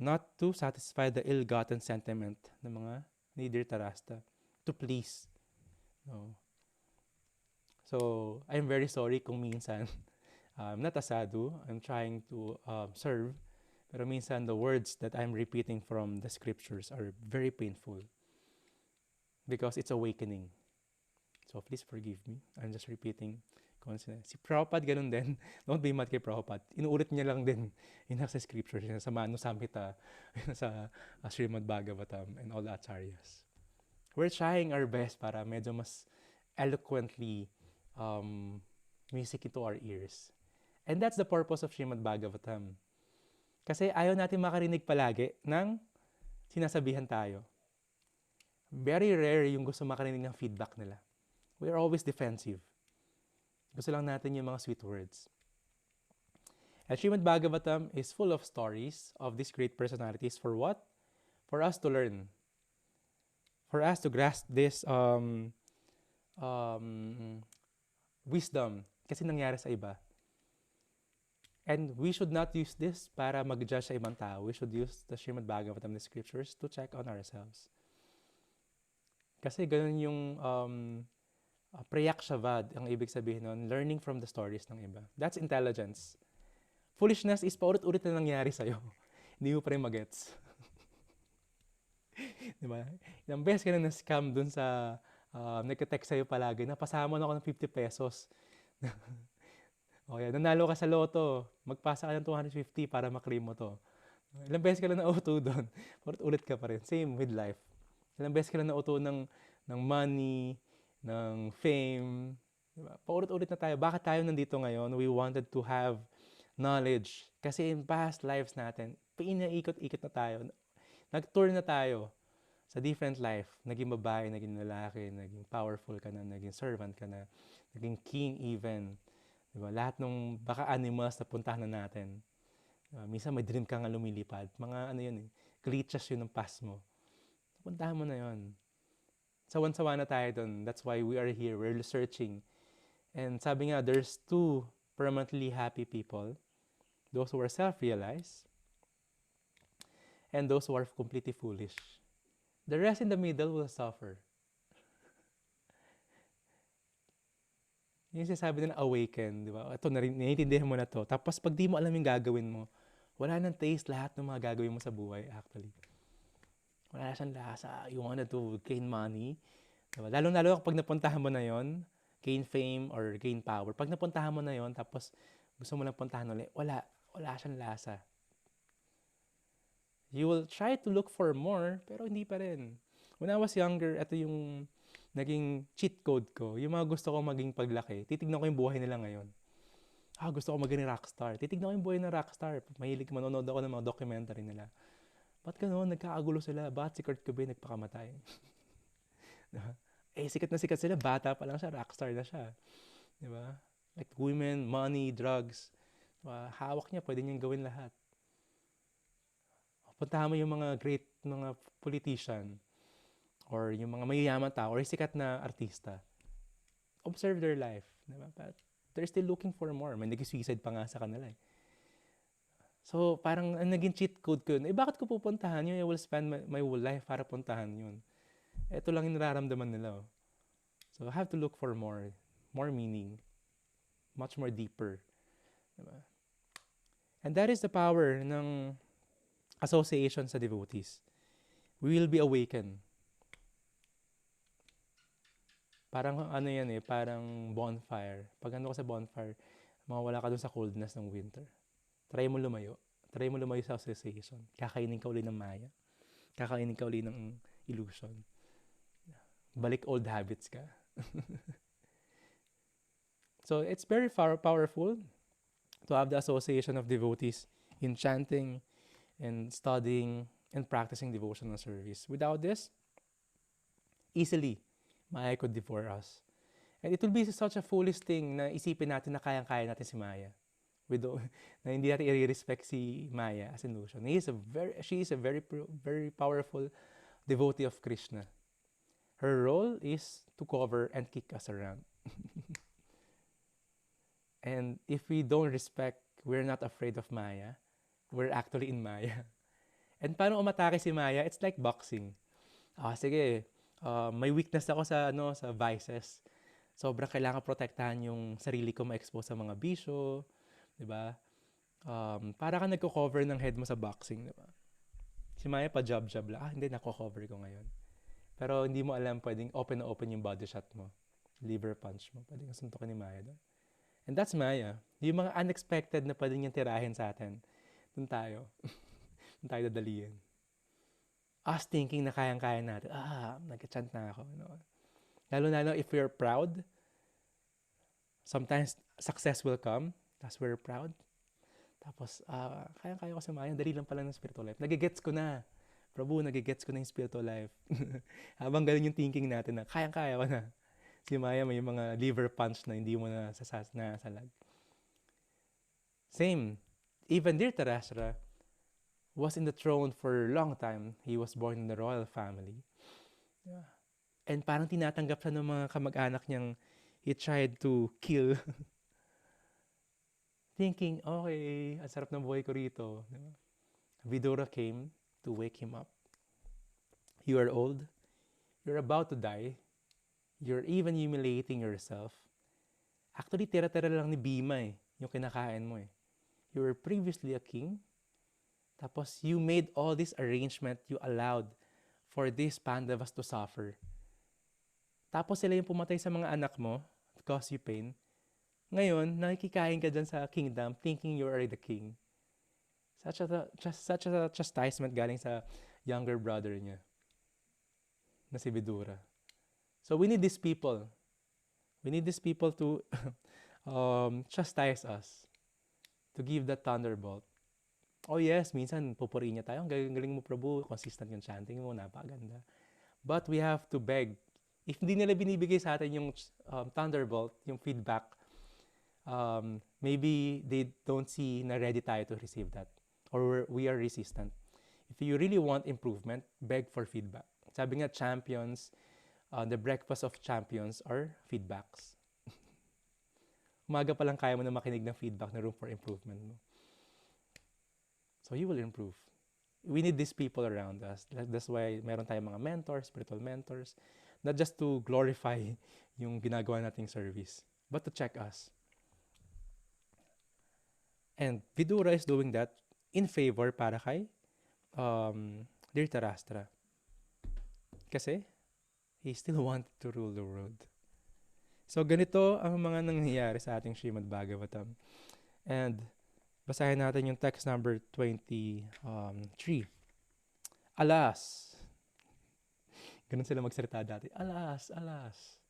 not to satisfy the ill-gotten sentiment ng mga ni Dhritarashtra, to please. No. So, I'm very sorry kung minsan, I'm not a sadhu, I'm trying to serve, pero minsan the words that I'm repeating from the scriptures are very painful because it's awakening. So please forgive me. I'm just repeating constantly. Si Prabhupada ganun din. Don't be mad kay Prabhupada. Inuulit niya lang din yung nasa scriptures, sa Manu Samhita, sa Srimad Bhagavatam, and all the acharyas. We're trying our best para medyo mas eloquently music into our ears. And that's the purpose of Srimad Bhagavatam. Kasi ayaw natin makarinig palagi ng sinasabihan tayo. Very rare yung gusto makarinig ng feedback nila. We're always defensive. Gusto lang natin yung mga sweet words. And Srimad Bhagavatam is full of stories of these great personalities for what? For us to learn. For us to grasp this wisdom kasi nangyari sa iba. And we should not use this para mag-judge sa ibang tao. We should use the Srimad Bhagavatam, the scriptures, to check on ourselves. Kasi ganun yung prayaksavad, ang ibig sabihin nun, learning from the stories ng iba. That's intelligence. Foolishness is paulit-ulit na nangyari sa'yo. Hindi mo pa rin magets. Diba? Ilang beses ka na na-scam dun sa nagka-text sa'yo palagi na pasama na ako ng 50 pesos. Okay, nanalo ka sa loto, magpasa ka ng 250 para maklim mo to. Ilang beses ka na na-auto doon, ulit ka pa rin. Same with life. Ilang beses ka na na-auto ng money, ng fame. Diba? Paulit-ulit na tayo. Bakit tayo nandito ngayon? We wanted to have knowledge. Kasi in past lives natin, pinaikot-ikot na tayo. Nag-tour na tayo sa different life. Naging babae, naging lalaki, naging powerful ka na, naging servant ka na, naging king even. Diba? Lahat ng baka animals na puntahan na natin. Diba? Minsan may dream ka nga lumilipad. Mga ano yun eh, glitches yun ng past mo. Puntahan mo na yun. Sawan-sawa na tayo dun. That's why we are here. We're searching. And sabi nga, there's two permanently happy people. Those who are self-realized and those who are completely foolish. The rest in the middle will suffer. Yung sinasabi na awaken, di ba? Ito, naiintindihan mo na to. Tapos pag di mo alam yung gagawin mo, wala nang taste lahat ng mga gagawin mo sa buhay, actually. Wala na siyang lasa. You wanted to gain money. Diba? Lalo kapag napuntahan mo na yon, gain fame or gain power. Pag napuntahan mo na yon, tapos gusto mo lang puntahan ulit, wala siyang lasa. You will try to look for more, pero hindi pa rin. When I was younger, ito yung naging cheat code ko. Yung mga gusto kong maging paglaki, titignan ko yung buhay nila ngayon. Gusto ko maging rockstar. Titignan ko yung buhay ng rockstar. Mahilig manonood ako ng mga documentary nila. Ba't gano'n? Nagkakagulo sila. Ba't si Kurt Cobain nagpakamatay? Sikat na sikat sila. Bata pa lang siya. Rockstar na siya. Diba? Like women, money, drugs. Diba? Hawak niya. Pwede niyang gawin lahat. Puntahan mo yung mga great mga politician or yung mga mayayaman tao or sikat na artista. Observe their life. Diba? But they're still looking for more. May nag-suicide pa nga sa kanila eh. So, parang naging cheat code ko yun. Bakit ko pupuntahan yun? I will spend my whole life para puntahan yun. Ito lang yung nararamdaman nila. Oh. So, I have to look for more meaning, much more deeper. Diba? And that is the power ng association sa devotees. We will be awakened. Parang ano yan eh, parang bonfire. Pag ano ka sa bonfire, mawawala ka dun sa coldness ng winter. Try mo lumayo. Try mo lumayo sa association. Kakainin ka uli ng maya. Kakainin ka uli ng illusion. Balik old habits ka. So it's very powerful to have the association of devotees in chanting and studying and practicing devotional service. Without this, easily, Maya could devour us. And it will be such a foolish thing na isipin natin na kayang-kaya natin si Maya. Na hindi natin i-respect si Maya as an illusion. She is a very, very powerful devotee of Krishna. Her role is to cover and kick us around. And if we don't respect, we're not afraid of Maya. We're actually in Maya. And paano umatake si Maya? It's like boxing. Sige, may weakness ako sa vices. Sobrang kailangan protektahan yung sarili ko ma-expose sa mga bisyo, 'di ba? Para ka nagko-cover ng head mo sa boxing, 'di ba? Si Maya pa jab-jab lang. Hindi, nako-cover ko ngayon. Pero hindi mo alam, pwedeng open na open yung body shot mo. Liver punch mo. Pwedeng suntukin ni Maya doon. And that's Maya. Yung mga unexpected na pwedeng niyang tirahin sa atin. Doon tayo. Doon tayo dadaliin. Us thinking na kayang-kaya natin. Nag-chant na ako. Lalo if we're proud, sometimes success will come. Tapos we're proud. Tapos, kayang-kaya ko sa Maya. Dali lang pala ng spiritual life. Nagigets ko na. Prabhu, nagigets ko na yung spiritual life. Habang ganun yung thinking natin na kayang-kaya ko na. Si Maya may mga liver punch na hindi mo na nasalag. Same. Even Dhritarashtra was in the throne for a long time. He was born in the royal family. Yeah. And parang tinatanggap siya ng mga kamag-anak niyang he tried to kill. Thinking, okay, ang sarap ng buhay ko rito. Vidura came to wake him up. You are old. You're about to die. You're even humiliating yourself. Actually, tira-tira lang ni Bhima yung kinakain mo You were previously a king. Tapos you made all this arrangement, you allowed for these Pandavas to suffer. Tapos sila yung pumatay sa mga anak mo, cause you pain. Ngayon, nakikikain ka dyan sa kingdom, thinking you are the king. Such a chastisement galing sa younger brother niya, na si Vidura. So we need these people. We need these people to chastise us, to give that thunderbolt. Oh yes, minsan pupurihin niya tayo. Ang galing mo, Prabhu. Consistent yung chanting mo. Napakaganda. But we have to beg. If hindi nila binibigay sa atin yung thunderbolt, yung feedback, maybe they don't see na ready tayo to receive that. Or we are resistant. If you really want improvement, beg for feedback. Sabi nga, champions, the breakfast of champions are feedbacks. Umaga pa lang kaya mo na makinig ng feedback na room for improvement mo. So you will improve. We need these people around us. That's why meron tayong mga mentors, spiritual mentors, not just to glorify yung ginagawa nating service, but to check us. And Vidura is doing that in favor para kay Dhritarashtra. Kasi he still wanted to rule the world. So ganito ang mga nangyayari sa ating Srimad Bhagavatam. And basahin natin yung text number 23. Alas. Ganun sila magsalita dati. Alas, alas.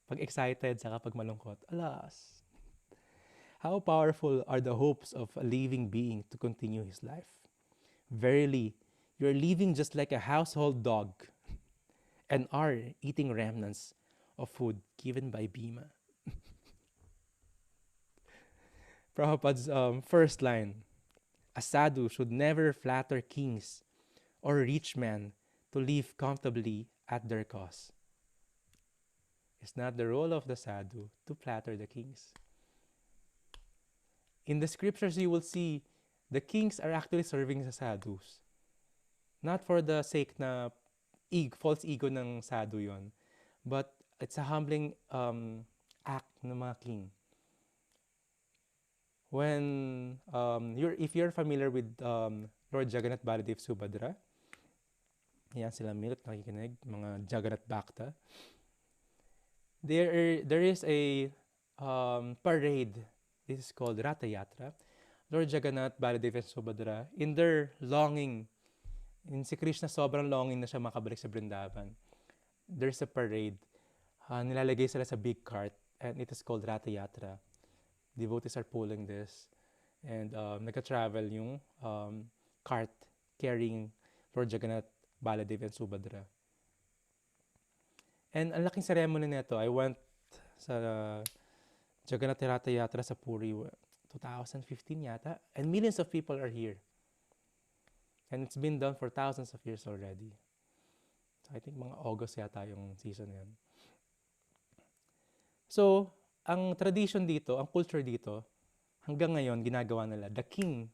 Pag excited, saka pag malungkot. Alas. How powerful are the hopes of a living being to continue his life? Verily, you are living just like a household dog and are eating remnants of food given by Bhima. Prabhupada's first line, a sadhu should never flatter kings or rich men to live comfortably at their cost. It's not the role of the sadhu to flatter the kings. In the scriptures, you will see the kings are actually serving the sadhus. Not for the sake na false ego ng sadhu yon, but it's a humbling act ng mga king. When if you're familiar with Lord Jagannath, Baladev, Subhadra, yan sila Milk, nakikinig, mga Jagannath Bhakta. There is a parade. This is called Ratha Yatra. Lord Jagannath, Baladev, and Subhadra, in their longing, si Krishna sobrang longing na siya makabalik sa Vrindavan. There's a parade. Nilalagay sila sa big cart, and it is called Ratha Yatra. Devotees are pulling this, and nagka-travel yung cart carrying Lord Jagannath, Baladev, and Subhadra. And ang laking ceremony nito. I went sa Jagannath Ratha Yatra sa Puri 2015 yata, and millions of people are here. And it's been done for thousands of years already. I think mga August yata yung season na yun. So, ang tradition dito, ang culture dito, hanggang ngayon, ginagawa nila, the king,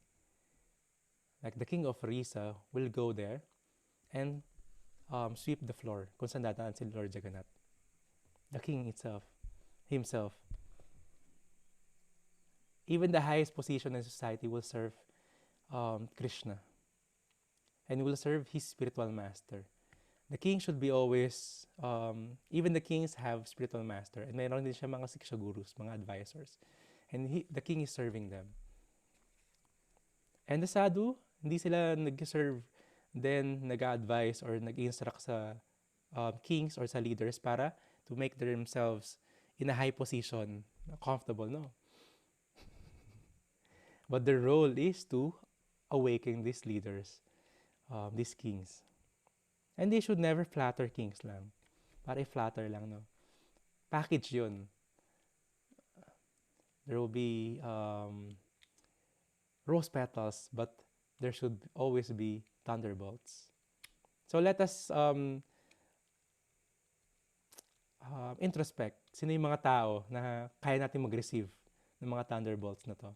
like the king of Risa, will go there and sweep the floor kung saan dadaan si Lord Jagannath. The king himself. Even the highest position in society will serve Krishna and will serve his spiritual master. The king should be always, even the kings have spiritual master, and mayroon din siya mga siksha gurus, mga advisors. And the king is serving them. And the sadhu, hindi sila nag-serve, then nag-advise or nag-instruct sa kings or sa leaders para to make themselves in a high position, comfortable, no? But their role is to awaken these leaders, these kings. And they should never flatter kings lang. Para i-flatter lang, no? Package yun. There will be rose petals, but there should always be thunderbolts. So let us introspect. Sino yung mga tao na kaya natin mag-receive ng mga thunderbolts na to?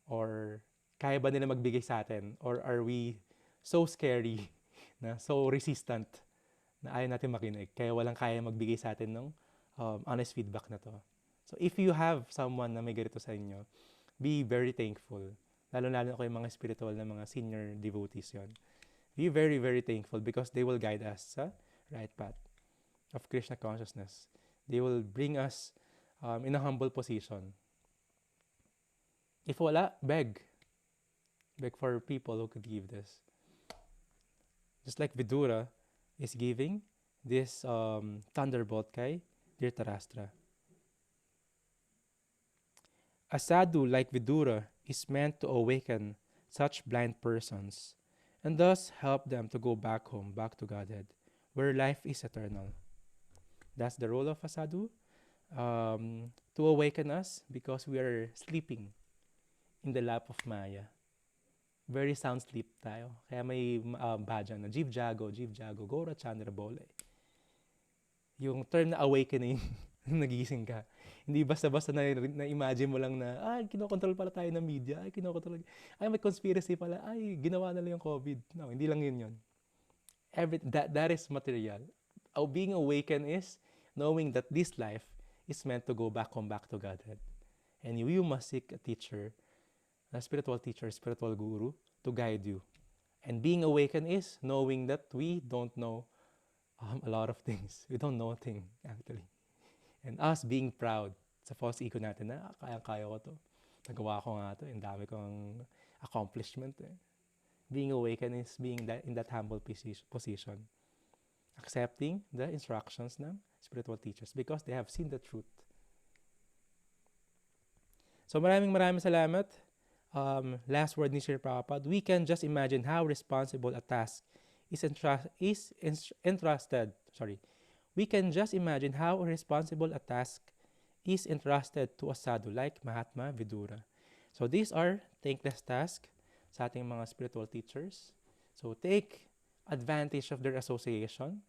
Or kaya ba nila magbigay sa atin? Or are we so scary, na so resistant, na ayaw natin makinig? Kaya walang kaya magbigay sa atin ng honest feedback na to. So if you have someone na may ganito sa inyo, be very thankful. Lalo-lalo ko yung mga spiritual na mga senior devotees yon. Be very, very thankful because they will guide us sa right path of Krishna consciousness. They will bring us in a humble position. If wala, beg. Beg for people who could give this. Just like Vidura is giving this thunderbolt kay Dhritarashtra. A sadhu like Vidura is meant to awaken such blind persons and thus help them to go back home, back to Godhead, where life is eternal. That's the role of a sadhu, to awaken us because we are sleeping in the lap of Maya. Very sound sleep tayo. Kaya may bhajan na Jiv Jago, Gora Chandra Bole. Yung term na awakening, nagising ka. Hindi basta-basta na-imagine mo lang na, kinokontrol pala tayo ng media, kinokontrol, may conspiracy pala, ginawa na lang yung COVID. No, hindi lang yun. That is material. Being awakened is knowing that this life is meant to come back to Godhead. And you must seek a teacher, a spiritual teacher, spiritual guru, to guide you. And being awakened is knowing that we don't know a lot of things. We don't know a thing, actually. And us being proud sa false ego natin na kaya ko to. Nagawa ko nga to. Ang dami kong accomplishment. Being awakened is being in that humble position. Accepting the instructions ng spiritual teachers because they have seen the truth. So maraming salamat. Last word ni Sri Prabhupada. We can just imagine how responsible a task is entrusted. We can just imagine how responsible a task is entrusted to a sadhu like Mahatma Vidura. So these are thankless tasks sa ating mga spiritual teachers. So take advantage of their association.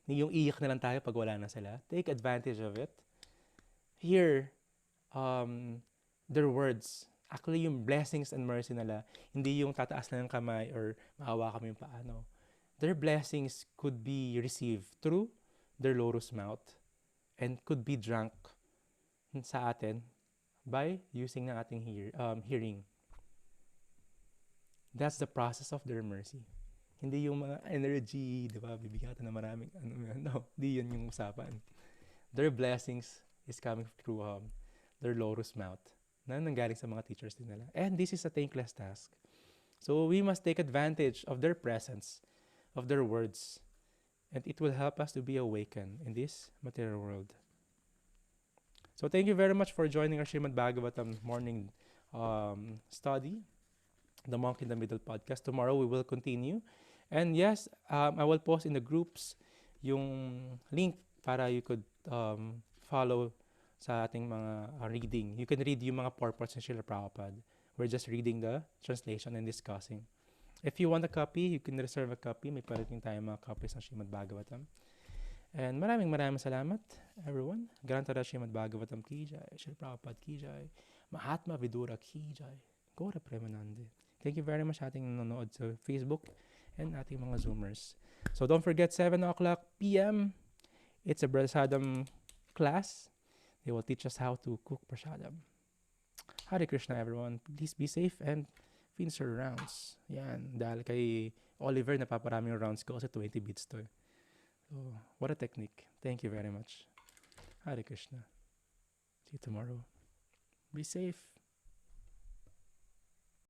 Yung iyak na lang tayo pag wala na sila. Take advantage of it. Hear their words. Actually, yung blessings and mercy nila, hindi yung tataas na ng kamay or maawa kami yung paano. Their blessings could be received through their lotus mouth and could be drunk sa atin by using ng ating hearing. That's the process of their mercy. Hindi yung mga energy, di ba, bibigatan na maraming, no, di yun yung usapan. Their blessings is coming through their lotus mouth na nanggaling sa mga teachers din nila. And this is a thankless task. So we must take advantage of their presence, of their words, and it will help us to be awakened in this material world. So thank you very much for joining our Srimad Bhagavatam morning study, the Monk in the Middle podcast. Tomorrow we will continue. And yes, I will post in the groups yung link para you could follow sa ating mga reading. You can read yung mga purports ni Srila Prabhupada. We're just reading the translation and discussing. If you want a copy, you can reserve a copy. May parating tayo mga copies ng Srimad Bhagavatam. And maraming salamat, everyone. Grantara Srimad Bhagavatam ki jai, Shri Prabhupada ki jai, Mahatma Vidura ki jai, Gaura Premanande. Thank you very much ating nanonood sa Facebook and ating mga Zoomers. So don't forget, 7 o'clock p.m., it's a prasadam class. They will teach us how to cook prasadam. Hare Krishna, everyone. Please be safe and finish your rounds. Yan. Dahil kay Oliver, napaparami yung rounds ko kasi 20 beats to. So, what a technique. Thank you very much. Hare Krishna. See you tomorrow. Be safe.